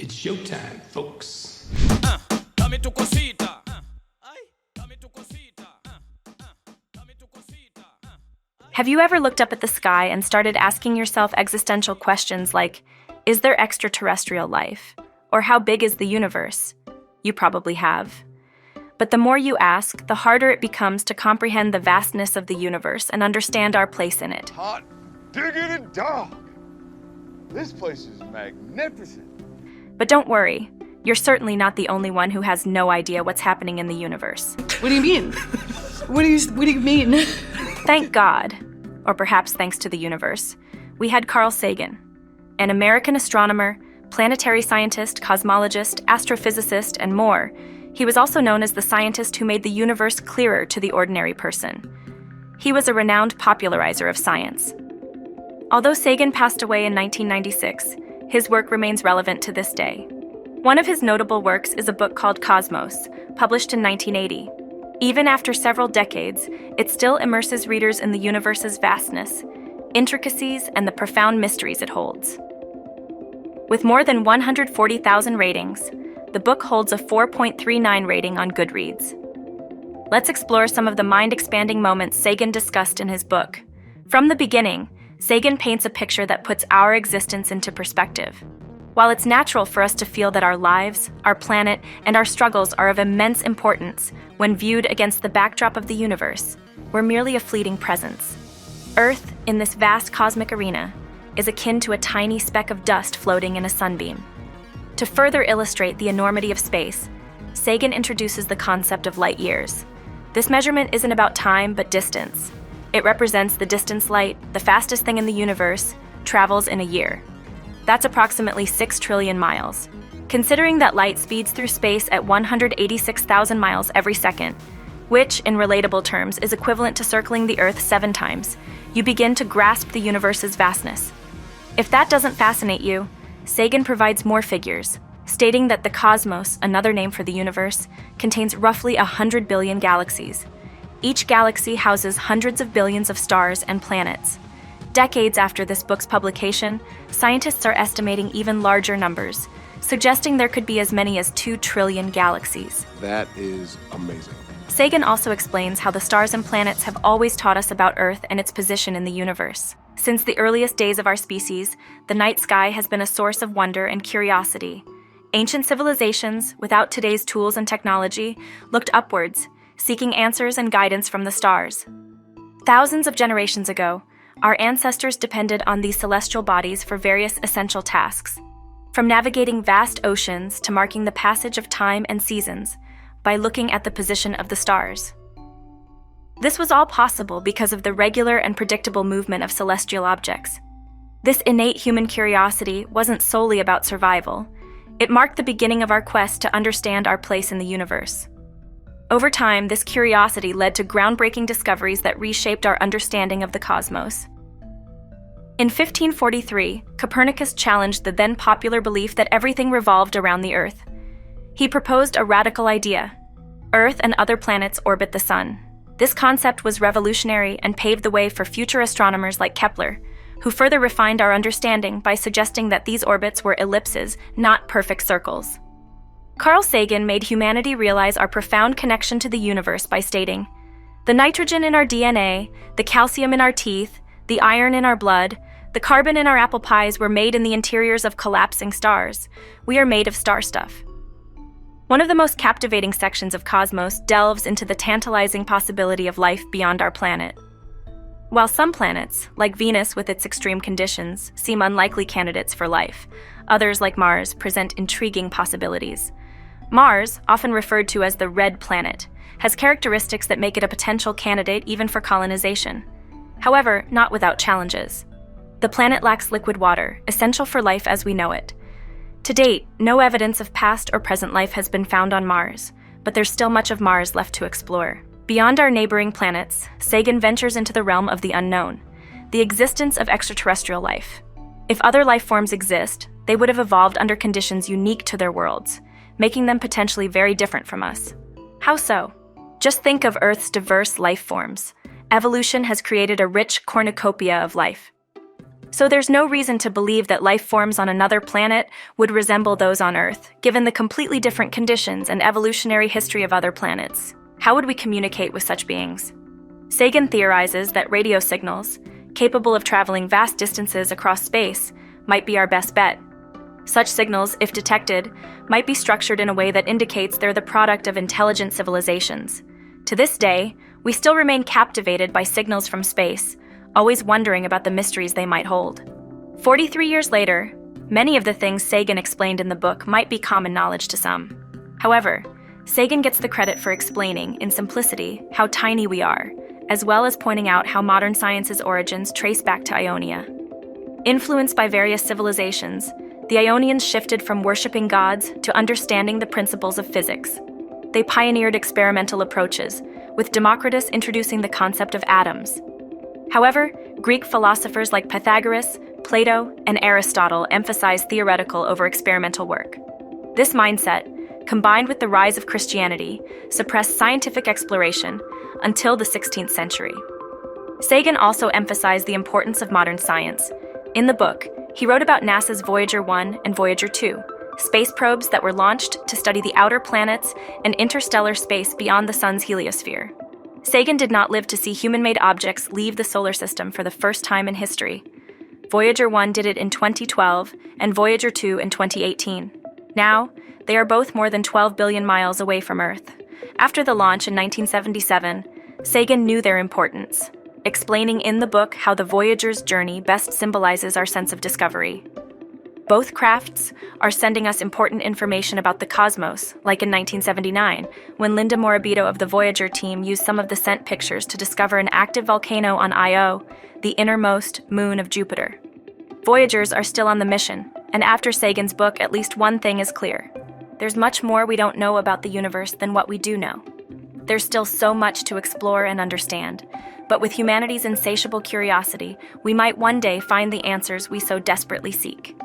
It's showtime, folks. Dame tu cosita. Ay, dame tu cosita. Dame tu cosita. Have you ever looked up at the sky and started asking yourself existential questions like, is there extraterrestrial life? Or how big is the universe? You probably have. But the more you ask, the harder it becomes to comprehend the vastness of the universe and understand our place in it. Hot diggity dog. This place is magnificent. But don't worry, you're certainly not the only one who has no idea what's happening in the universe. What do you mean? What do you mean? Thank God, or perhaps thanks to the universe, we had Carl Sagan, an American astronomer, planetary scientist, cosmologist, astrophysicist, and more. He was also known as the scientist who made the universe clearer to the ordinary person. He was a renowned popularizer of science. Although Sagan passed away in 1996, his work remains relevant to this day. One of his notable works is a book called Cosmos, published in 1980. Even after several decades, it still immerses readers in the universe's vastness, intricacies, and the profound mysteries it holds. With more than 140,000 ratings, the book holds a 4.39 rating on Goodreads. Let's explore some of the mind-expanding moments Sagan discussed in his book. From the beginning, Sagan paints a picture that puts our existence into perspective. While it's natural for us to feel that our lives, our planet, and our struggles are of immense importance when viewed against the backdrop of the universe, we're merely a fleeting presence. Earth, in this vast cosmic arena, is akin to a tiny speck of dust floating in a sunbeam. To further illustrate the enormity of space, Sagan introduces the concept of light years. This measurement isn't about time, but distance. It represents the distance light, the fastest thing in the universe, travels in a year. That's approximately 6 trillion miles. Considering that light speeds through space at 186,000 miles every second, which, in relatable terms, is equivalent to circling the Earth 7 times, you begin to grasp the universe's vastness. If that doesn't fascinate you, Sagan provides more figures, stating that the cosmos, another name for the universe, contains roughly 100 billion galaxies. Each galaxy houses hundreds of billions of stars and planets. Decades after this book's publication, scientists are estimating even larger numbers, suggesting there could be as many as 2 trillion galaxies. That is amazing. Sagan also explains how the stars and planets have always taught us about Earth and its position in the universe. Since the earliest days of our species, the night sky has been a source of wonder and curiosity. Ancient civilizations, without today's tools and technology, looked upwards, seeking answers and guidance from the stars. Thousands of generations ago, our ancestors depended on these celestial bodies for various essential tasks, from navigating vast oceans to marking the passage of time and seasons by looking at the position of the stars. This was all possible because of the regular and predictable movement of celestial objects. This innate human curiosity wasn't solely about survival. It marked the beginning of our quest to understand our place in the universe. Over time, this curiosity led to groundbreaking discoveries that reshaped our understanding of the cosmos. In 1543, Copernicus challenged the then popular belief that everything revolved around the Earth. He proposed a radical idea: Earth and other planets orbit the Sun. This concept was revolutionary and paved the way for future astronomers like Kepler, who further refined our understanding by suggesting that these orbits were ellipses, not perfect circles. Carl Sagan made humanity realize our profound connection to the universe by stating, "The nitrogen in our DNA, the calcium in our teeth, the iron in our blood, the carbon in our apple pies were made in the interiors of collapsing stars. We are made of star stuff." One of the most captivating sections of Cosmos delves into the tantalizing possibility of life beyond our planet. While some planets, like Venus with its extreme conditions, seem unlikely candidates for life, others, like Mars, present intriguing possibilities. Mars, often referred to as the red planet, has characteristics that make it a potential candidate even for colonization. However, not without challenges. The planet lacks liquid water, essential for life as we know it. To date, no evidence of past or present life has been found on Mars, but there's still much of Mars left to explore. Beyond our neighboring planets, Sagan ventures into the realm of the unknown, the existence of extraterrestrial life. If other life forms exist, they would have evolved under conditions unique to their worlds, making them potentially very different from us. How so? Just think of Earth's diverse life forms. Evolution has created a rich cornucopia of life. So there's no reason to believe that life forms on another planet would resemble those on Earth, given the completely different conditions and evolutionary history of other planets. How would we communicate with such beings? Sagan theorizes that radio signals, capable of traveling vast distances across space, might be our best bet. Such signals, if detected, might be structured in a way that indicates they're the product of intelligent civilizations. To this day, we still remain captivated by signals from space, always wondering about the mysteries they might hold. 43 years later, many of the things Sagan explained in the book might be common knowledge to some. However, Sagan gets the credit for explaining, in simplicity, how tiny we are, as well as pointing out how modern science's origins trace back to Ionia. Influenced by various civilizations, the Ionians shifted from worshipping gods to understanding the principles of physics. They pioneered experimental approaches, with Democritus introducing the concept of atoms. However, Greek philosophers like Pythagoras, Plato, and Aristotle emphasized theoretical over experimental work. This mindset, combined with the rise of Christianity, suppressed scientific exploration until the 16th century. Sagan also emphasized the importance of modern science. In the book, he wrote about NASA's Voyager 1 and Voyager 2, space probes that were launched to study the outer planets and interstellar space beyond the sun's heliosphere. Sagan did not live to see human-made objects leave the solar system for the first time in history. Voyager 1 did it in 2012 and Voyager 2 in 2018. Now, they are both more than 12 billion miles away from Earth. After the launch in 1977, Sagan knew their importance, explaining in the book how the Voyager's journey best symbolizes our sense of discovery. Both crafts are sending us important information about the cosmos, like in 1979, when Linda Morabito of the Voyager team used some of the sent pictures to discover an active volcano on Io, the innermost moon of Jupiter. Voyagers are still on the mission, and after Sagan's book, at least one thing is clear. There's much more we don't know about the universe than what we do know. There's still so much to explore and understand, but with humanity's insatiable curiosity, we might one day find the answers we so desperately seek.